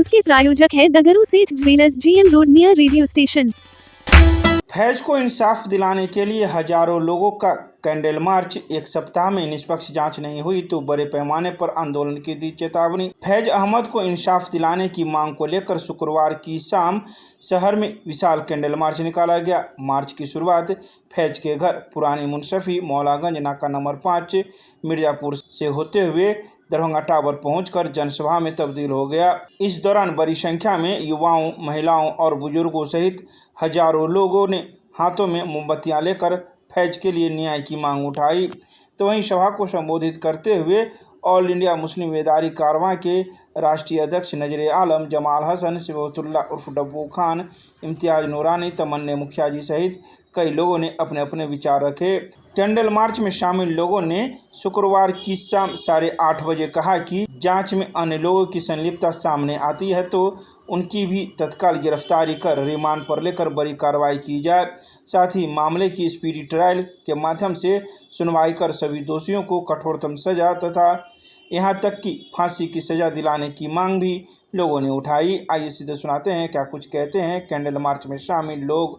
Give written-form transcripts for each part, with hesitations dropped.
News के प्रायोजक है दगरू सेठ jewellers, GM road near radio station. Faiz को इंसाफ दिलाने के लिए हजारों लोगों का कैंडल मार्च। एक सप्ताह में निष्पक्ष जांच नहीं हुई तो बड़े पैमाने पर आंदोलन की दी चेतावनी। फैज अहमद को इंसाफ दिलाने की मांग को लेकर शुक्रवार की शाम शहर में विशाल कैंडल मार्च निकाला गया। मार्च की शुरुआत फैज के घर पुरानी मुंसफी मौलागंज नाका नंबर 5 मिर्जापुर से होते हुए दरभंगा टावर पहुंचकर जनसभा में तब्दील हो गया। इस दौरान बड़ी संख्या में युवाओं, महिलाओं और बुजुर्गों सहित हजारों लोगों ने हाथों में मोमबत्तियां लेकर फैज के लिए न्याय की मांग उठाई। तो वहीं सभा को संबोधित करते हुए ऑल इंडिया मुस्लिम बेदारी कारवां के राष्ट्रीय अध्यक्ष नजर आलम, जमाल हसन, सिबतुल्ला उर्फ डब्बू खान, इम्तियाज नूरानी, तमन्ने मुखिया जी सहित कई लोगों ने अपने अपने विचार रखे। कैंडल मार्च में शामिल लोगों ने शुक्रवार की शाम 8:30 बजे कहा कि जांच में अन्य लोगों की संलिप्तता सामने आती है तो उनकी भी तत्काल गिरफ्तारी कर रिमांड पर लेकर बड़ी कार्रवाई की जाए। साथ ही मामले की स्पीडी ट्रायल के माध्यम से सुनवाई कर सभी दोषियों को कठोरतम सजा तथा यहां तक कि फांसी की सजा दिलाने की मांग भी लोगों ने उठाई। आइए सीधे सुनाते हैं क्या कुछ कहते हैं कैंडल मार्च में शामिल लोग।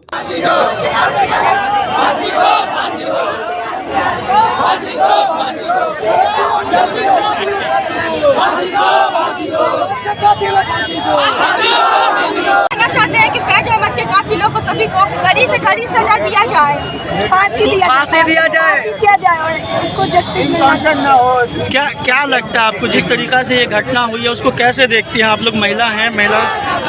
चाहते हैं कि फैज अहमद के कातिलों को सभी को कड़ी से कड़ी सजा दिया जाए, फांसी दिया जाए और उसको जस्टिस मिलना चाहिए। क्या लगता है आपको जिस तरीका से ये घटना हुई है उसको कैसे देखती हैं आप लोग? महिला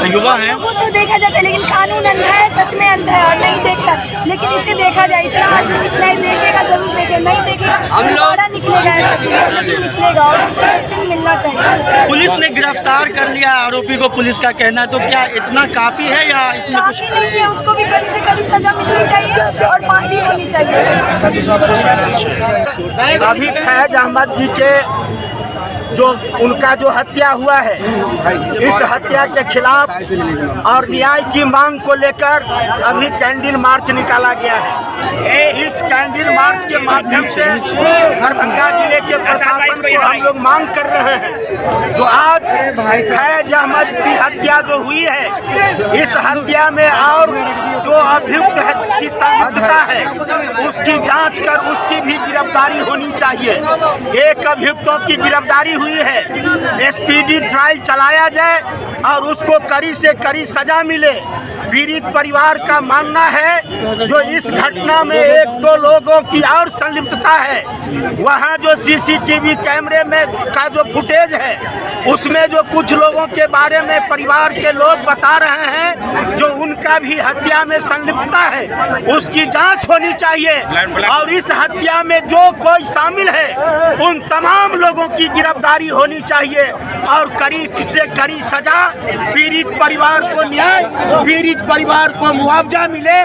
युवा हैं, वो तो देखा जाता है लेकिन कानून अंधा है, सच में अंधा है और नहीं देखता। लेकिन इसे देखा जाए, इतना नहीं देखेगा जरूर देखे, नहीं देखेगा दोबारा निकलेगा, ऐसा चीज निकलेगा और उसको जस्टिस मिलना चाहिए। पुलिस ने गिरफ्तार कर लिया आरोपी को, पुलिस का कहना है, तो क्या इतना काफी है या इसमें कुछ नहीं है? उसको भी कड़ी से कड़ी सजा मिलनी चाहिए और फांसी होनी चाहिए। अभी फैज अहमद जी के जो उनका जो हत्या हुआ है, इस हत्या के खिलाफ और न्याय की मांग को लेकर अभी कैंडल मार्च निकाला गया है। इस कैंडल मार्च के माध्यम से दरभंगा जिले के प्रशासन को हम लोग मांग कर रहे हैं जो आज फैज अहमद की हत्या जो हुई है, इस हत्या में और जो अभियुक्त की संलिप्तता है उसकी जांच कर उसकी भी गिरफ्तारी होनी चाहिए। एक अभियुक्तों की गिरफ्तारी हुई है, स्पीडी ट्रायल चलाया जाए और उसको कड़ी से कड़ी सजा मिले। पीड़ित परिवार का मानना है जो इस घटना में 1-2 लोगों की और संलिप्तता है, वहां जो सीसीटीवी कैमरे में का जो फुटेज है उसमें जो कुछ लोगों के बारे में परिवार के लोग बता रहे हैं जो उनका भी हत्या में संलिप्तता है, उसकी जांच होनी चाहिए और इस हत्या में जो कोई शामिल है उन तमाम लोगों की गिरफ्तारी होनी चाहिए और कड़ी से कड़ी सजा, पीड़ित परिवार को न्याय, पीड़ित परिवार को मुआवजा मिले,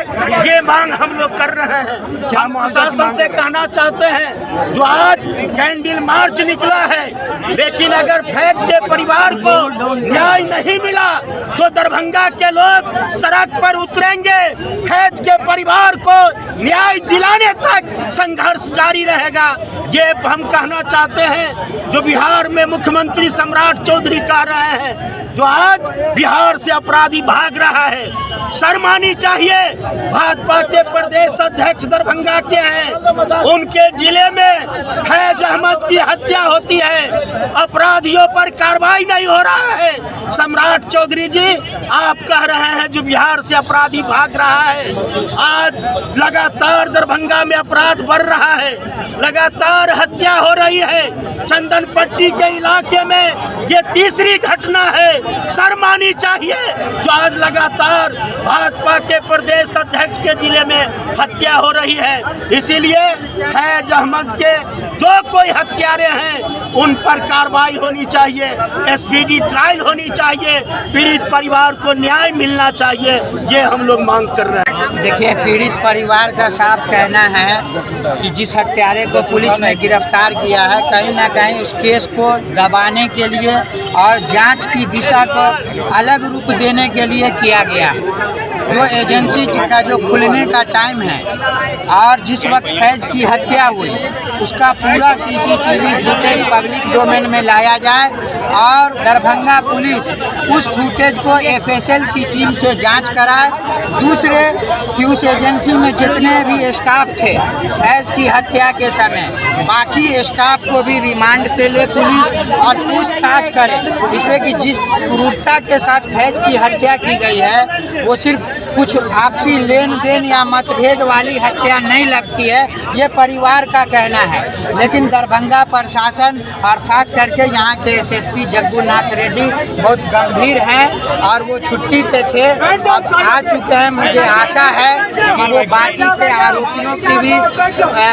ये मांग हम लोग कर रहे हैं। हम प्रशासन से कहना चाहते हैं जो आज कैंडल मार्च निकला है, लेकिन अगर फैज के परिवार को न्याय नहीं मिला तो दरभंगा के लोग सड़क पर उतरेंगे। फैज के परिवार को न्याय दिलाने तक संघर्ष जारी रहेगा, ये हम कहना चाहते हैं। जो बिहार में मुख्यमंत्री सम्राट चौधरी कह रहे हैं जो आज बिहार से अपराधी भाग रहा है, शर्म आनी चाहिए। भाजपा के प्रदेश अध्यक्ष दरभंगा के हैं, उनके जिले में फैज अहमद की हत्या होती है, अपराधियों पर कार्रवाई नहीं हो रहा है। सम्राट चौधरी जी आप कह रहे हैं जो बिहार से अपराधी भाग रहा है, आज लगातार दरभंगा में अपराध बढ़ रहा है, लगातार हत्या हो रही है। चंदन पट्टी के इलाके में ये तीसरी घटना है, शर्म आनी चाहिए जो आज लगातार भाजपा के प्रदेश अध्यक्ष के जिले में हत्या हो रही है। इसीलिए फैज अहमद के जो कोई हत्यारे हैं उन पर कार्रवाई होनी चाहिए, स्पीडी ट्रायल होनी चाहिए, पीड़ित परिवार को न्याय मिलना चाहिए, ये हम लोग मांग कर रहे हैं। देखिए, पीड़ित परिवार का साफ कहना है कि जिस हत्यारे को पुलिस ने गिरफ्तार किया है, कहीं ना कहीं उस केस को दबाने के लिए और जांच की दिशा को अलग रूप देने के लिए किया गया है। जो एजेंसी का जो खुलने का टाइम है और जिस वक्त फैज की हत्या हुई उसका पूरा सीसीटीवी फुटेज पब्लिक डोमेन में लाया जाए और दरभंगा पुलिस उस फुटेज को एफएसएल की टीम से जांच कराए। दूसरे कि उस एजेंसी में जितने भी स्टाफ थे फैज़ की हत्या के समय, बाकी स्टाफ को भी रिमांड पे ले पुलिस और पूछताछ करे, इसलिए कि जिस क्रूरता के साथ फैज़ की हत्या की गई है वो सिर्फ कुछ आपसी लेन देन या मतभेद वाली हत्या नहीं लगती है, ये परिवार का कहना है। लेकिन दरभंगा प्रशासन और ख़ास करके यहाँ के एसएसपी जग्गूनाथ रेड्डी बहुत गंभीर हैं और वो छुट्टी पे थे, अब आ चुके हैं। मुझे आशा है कि वो बाकी के आरोपियों की भी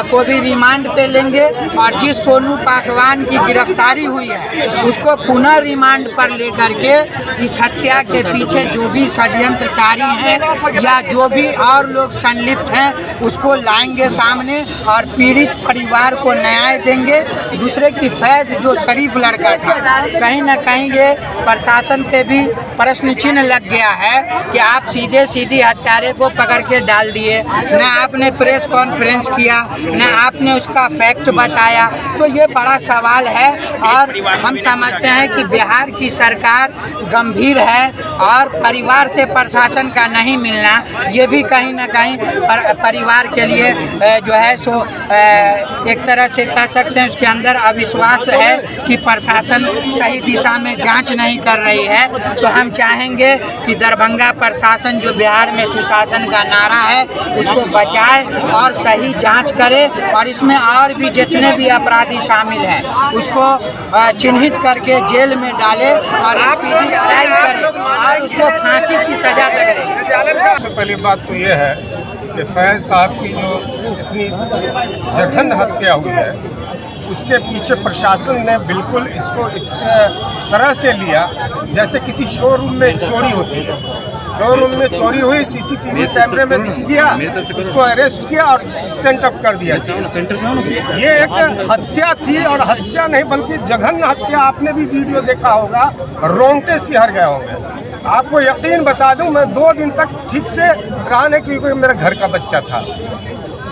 को भी रिमांड पे लेंगे और जिस सोनू पासवान की गिरफ्तारी हुई है उसको पुनः रिमांड पर लेकर के इस हत्या के पीछे जो भी षड्यंत्रकारी हैं या जो भी और लोग संलिप्त हैं उसको लाएंगे सामने और पीड़ित परिवार को न्याय देंगे। दूसरे की फैज़ जो शरीफ लड़का था, कहीं ना कहीं ये प्रशासन पे भी प्रश्न चिन्ह लग गया है कि आप सीधे सीधी हत्यारे को पकड़ के डाल दिए, न आपने प्रेस कॉन्फ्रेंस किया, न आपने उसका फैक्ट बताया। तो ये बड़ा सवाल है और हम समझते हैं कि बिहार की सरकार गंभीर है और परिवार से प्रशासन का नहीं मिलना ये भी कहीं ना कहीं परिवार के लिए जो है सो एक तरह से कह सकते हैं उसके अंदर अविश्वास है कि प्रशासन सही दिशा में जांच नहीं कर रही है। तो हम चाहेंगे कि दरभंगा प्रशासन जो बिहार में सुशासन का नारा है उसको बचाए और सही जांच करे और इसमें और भी जितने भी अपराधी शामिल हैं उसको चिन्हित करके जेल में डाले और आप ट्रायल करें और उसको फांसी की सजा तक। सबसे पहली बात तो ये है कि फैज़ साहब की जो इतनी जघन्य हत्या हुई है उसके पीछे प्रशासन ने बिल्कुल इसको इस तरह से लिया जैसे किसी शोरूम में चोरी होती है। शोरूम में चोरी हुई, सीसीटीवी कैमरे में दिख गया, उसको अरेस्ट किया और सेंटअप कर दिया। ये एक हत्या थी और हत्या नहीं बल्कि जघन्य हत्या। आपने भी वीडियो देखा होगा, रोंगटे सिहर गए होंगे। आपको यकीन बता दूं, मैं 2 दिन तक ठीक से रहा नहीं क्योंकि मेरा घर का बच्चा था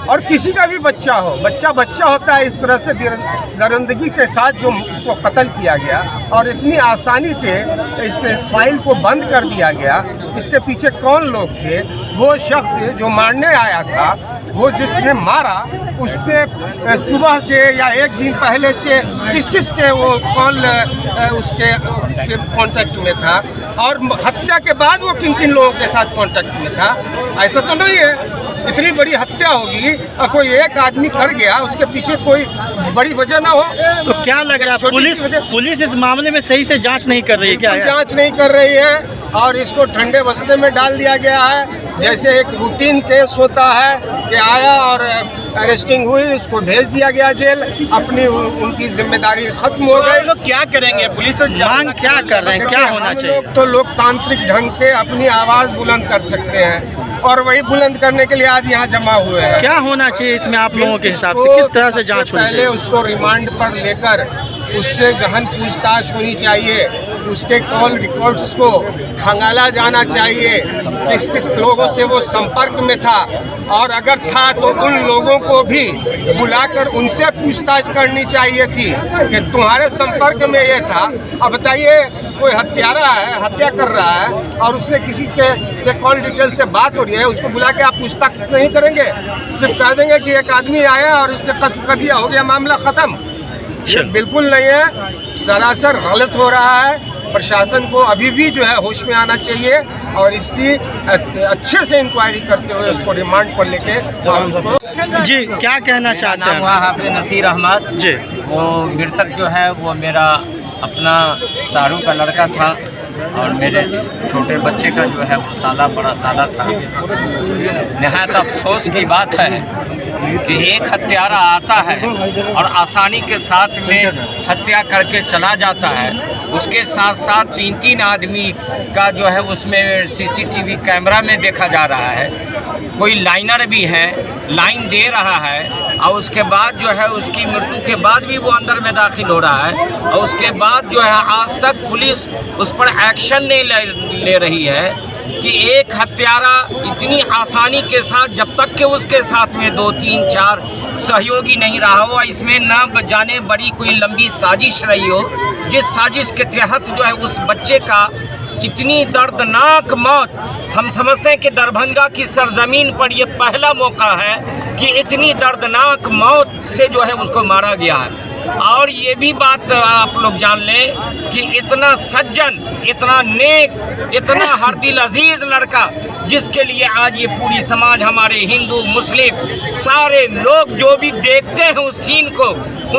और किसी का भी बच्चा हो, बच्चा होता है। इस तरह से दरिंदगी के साथ जो उसको कत्ल किया गया और इतनी आसानी से इस फाइल को बंद कर दिया गया। इसके पीछे कौन लोग थे? वो शख्स जो मारने आया था, वो जिसने मारा उसके सुबह से या 1 दिन पहले से किस के वो कॉल उसके कांटेक्ट में था और हत्या के बाद वो किन लोगों के साथ कांटेक्ट में था। ऐसा तो नहीं है इतनी बड़ी हत्या होगी और कोई एक आदमी कर गया, उसके पीछे कोई बड़ी वजह ना हो। तो क्या लग रहा है पुलिस इस मामले में सही से जांच नहीं कर रही है? क्या जांच नहीं कर रही है और इसको ठंडे बस्ते में डाल दिया गया है। जैसे एक रूटीन केस होता है कि आया और अरेस्टिंग हुई, उसको भेज दिया गया जेल, अपनी उनकी जिम्मेदारी खत्म हो गई। लोग क्या करेंगे? पुलिस तो मांग क्या कर रहे हैं, क्या होना चाहिए? लोग तो लोकतांत्रिक ढंग से अपनी आवाज़ बुलंद कर सकते हैं और वही बुलंद करने के लिए आज यहाँ जमा हुए हैं। क्या होना चाहिए इसमें आप लोगों के हिसाब से? किस तरह से जांच होनी चाहिए? पहले उसको रिमांड पर लेकर उससे गहन पूछताछ होनी चाहिए, उसके कॉल रिकॉर्ड्स को खंगाला जाना चाहिए, किस किस लोगों से वो संपर्क में था और अगर था तो उन लोगों को भी बुलाकर उनसे पूछताछ करनी चाहिए थी कि तुम्हारे संपर्क में ये था। अब बताइए, कोई हत्यारा है, हत्या कर रहा है और उसने किसी के से कॉल डिटेल से बात हो रही है, उसको बुला के आप पूछताछ नहीं करेंगे, सिर्फ कह देंगे कि एक आदमी आया और इसने कत्ल कर दिया, हो गया मामला ख़त्म। ये बिल्कुल नहीं है, सरासर गलत हो रहा है। प्रशासन को अभी भी जो है होश में आना चाहिए और इसकी अच्छे से इंक्वायरी करते हुए उसको रिमांड पर लेके और उसको। जी, क्या कहना चाहते हैं? हाफिज नसीर अहमद जी, वो मृतक जो है वो मेरा अपना शाहरुख का लड़का था और मेरे छोटे बच्चे का जो है वो साला बड़ा साला था। नहायत अफसोस की बात है कि एक हत्यारा आता है और आसानी के साथ में हत्या करके चला जाता है। उसके साथ साथ 3-3 आदमी का जो है उसमें सीसीटीवी कैमरा में देखा जा रहा है। कोई लाइनर भी है, लाइन दे रहा है और उसके बाद जो है उसकी मृत्यु के बाद भी वो अंदर में दाखिल हो रहा है और उसके बाद जो है आज तक पुलिस उस पर एक्शन नहीं ले रही है कि एक हत्यारा इतनी आसानी के साथ, जब तक कि उसके साथ में 2-3-4 सहयोगी नहीं रहा हो, इसमें न जाने बड़ी कोई लंबी साजिश रही हो, जिस साजिश के तहत जो है उस बच्चे का इतनी दर्दनाक मौत, हम समझते हैं कि दरभंगा की सरजमीन पर ये पहला मौका है कि इतनी दर्दनाक मौत से जो है उसको मारा गया है। और ये भी बात आप लोग जान लें कि इतना सज्जन, इतना नेक, इतना हरदिल अजीज लड़का, जिसके लिए आज ये पूरी समाज, हमारे हिंदू मुस्लिम सारे लोग जो भी देखते हैं उस सीन को,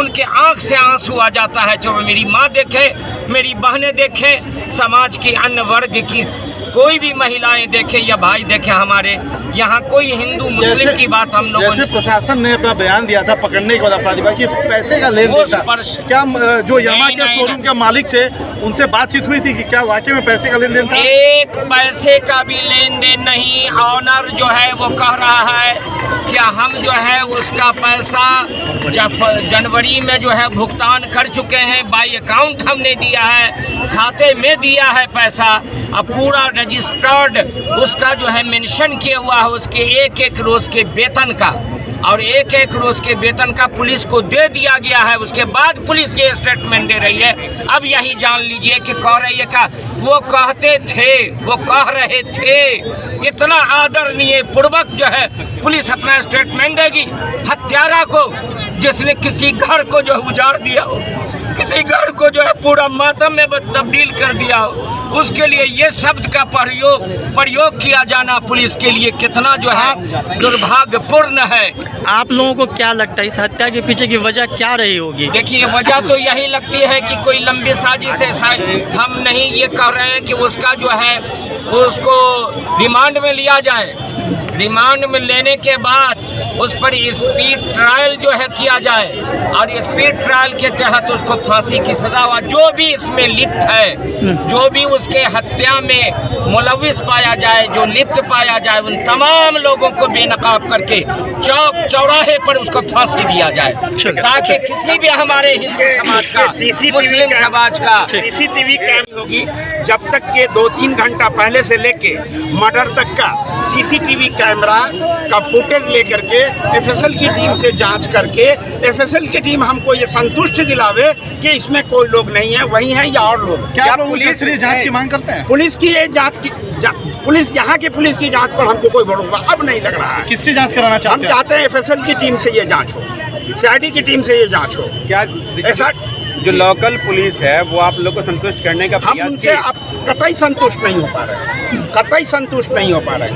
उनके आंख से आंसू आ जाता है। चाहे मेरी माँ देखे, मेरी बहनें देखें, समाज की अन्य वर्ग की कोई भी महिलाएं देखें या भाई देखें, हमारे यहाँ कोई हिंदू मुस्लिम की बात हम लोगों जैसे प्रशासन ने अपना बयान दिया था पकड़ने के बाद अपराधी कि पैसे का लेन देन था, क्या जो यामा के शोरूम के मालिक थे उनसे बातचीत हुई थी कि क्या वाकई में पैसे का लेन देन था? एक पैसे का भी लेन देन नहीं। ऑनर जो है वो कह रहा है कि हम जो है उसका पैसा जनवरी में जो है भुगतान कर चुके हैं, बाई अकाउंट हमने दिया है, खाते में दिया है पैसा। अब पूरा रजिस्टर्ड उसका जो है मेंशन किया हुआ है उसके एक एक रोज के वेतन का, और एक एक रोज के वेतन का पुलिस को दे दिया गया है। उसके बाद पुलिस ये स्टेटमेंट दे रही है। अब यही जान लीजिए कि कह रही है का वो कहते थे, वो कह रहे थे, इतना आदरणीय पूर्वक जो है पुलिस अपना स्टेटमेंट देगी। हत्यारा को, जिसने किसी घर को जो उजाड़ दिया हो, किसी घर को जो है पूरा मातम में तब्दील कर दिया हो, उसके लिए ये शब्द का प्रयोग किया जाना पुलिस के लिए कितना जो है दुर्भाग्यपूर्ण है। आप लोगों को क्या लगता है इस हत्या के पीछे की वजह क्या रही होगी? देखिए, वजह तो यही लगती है कि कोई लंबी साजिश है। हम नहीं ये कह रहे हैं कि उसका जो है उसको रिमांड में लिया जाए, रिमांड में लेने के बाद उस पर स्पीड ट्रायल जो है किया जाए, और स्पीड ट्रायल के तहत उसको फांसी की सजा हुआ। जो भी इसमें लिप्त है, जो भी उसके हत्या में मुलविस पाया जाए, जो लिप्त पाया जाए, उन तमाम लोगों को बेनकाब करके चौक चौराहे पर उसको फांसी दिया जाए, ताकि किसी भी हमारे हिंदू समाज का, मुस्लिम समाज का सीसीटीवी कैम होगी। जब तक के 2-3 घंटा पहले से लेके मर्डर तक का सीसीटीवी कैमरा का फुटेज लेकर के एफएसएल की टीम से जांच करके एफएसएल की टीम हमको ये संतुष्ट दिलावे कि इसमें कोई लोग नहीं है, वही है या और लोग। क्या पुलिस जांच की मांग करते हैं? पुलिस की ये जांच की पुलिस यहाँ की पुलिस की जांच पर हमको कोई भरोसा अब नहीं लग रहा है। किससे जांच कराना चाहते हैं? हम चाहते हैं एफएसएल की टीम से ये जांच हो, सीआईडी की टीम से ये जांच हो। क्या ऐसा जो लोकल पुलिस है वो आप लोग को संतुष्ट करने का हम उनसे अब कतई संतुष्ट नहीं हो पा रहे, कतई संतुष्ट नहीं हो पा रहे।